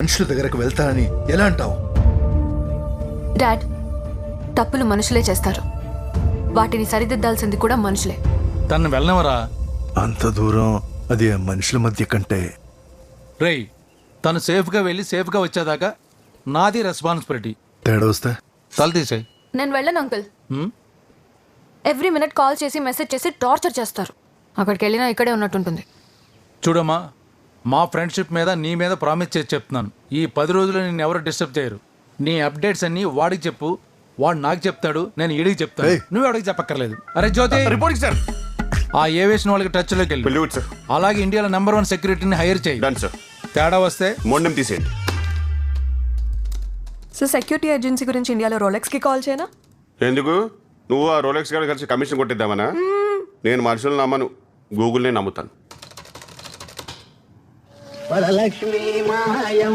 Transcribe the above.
మనుషుల దగ్గరకు వెళ్తానని ఎలా అంటావు? డాడ్, తప్పులు మనుషులే చేస్తారు, వాటిని సరిదిద్దాల్సింది కూడా మనుషులే. తను వెళ్ళనవరా? అంత దూరం అది మనుషుల మధ్య కంటే. రేయ్, తను సేఫ్గా వెళ్ళి సేఫ్గా వచ్చేదాకా నాది రెస్పాన్సిబిలిటీ. తేడా వస్తే తల తీసేయ్. నేను వెళ్ళను అంకుల్. ఎవ్రీ మినిట్ కాల్ చేసి మెసేజ్ చేసి టార్చర్ చేస్తారు. అక్కడికి వెళ్ళినా ఇక్కడే ఉన్నట్టుంటుంది. చూడమ్మా, మా ఫ్రెండ్షిప్ మీద నీ మీద ప్రామిస్ చేసి చెప్తున్నాను, ఈ 10 రోజులు నిన్ను ఎవరు డిస్టర్బ్ చేయరు. నీ అప్డేట్స్ అన్ని వాడికి చెప్పు, వాడు నాకు చెప్తాడు, నేను ఈడికి చెప్తాను. నువ్వు వాడికి చెప్పక్కర్లేదు. అరే జ్యోతి, రిపోర్టింగ్ సార్. ఆ ఏవియేషన్ వాళ్ళకి టచ్లోకి వెళ్ళి, సార్. అలాగే ఇండియాలో నంబర్ 1 సెక్యూరిటీని హైర్ చేయి. Done sir. తేడా వస్తే మొండెం తీసేయండి. సార్, సెక్యూరిటీ ఏజెన్సీ గురించి ఇండియాలో రోలెక్స్కి కాల్ చేయనా? ఎందుకు? నువ్వు ఆ రోలెక్స్ గారు కలిసి కమిషన్ కొట్టిద్దామనా? నేను మనుషులను నమ్మను, గూగుల్నే నమ్ముతాను. వరలక్ష్మీ మాయం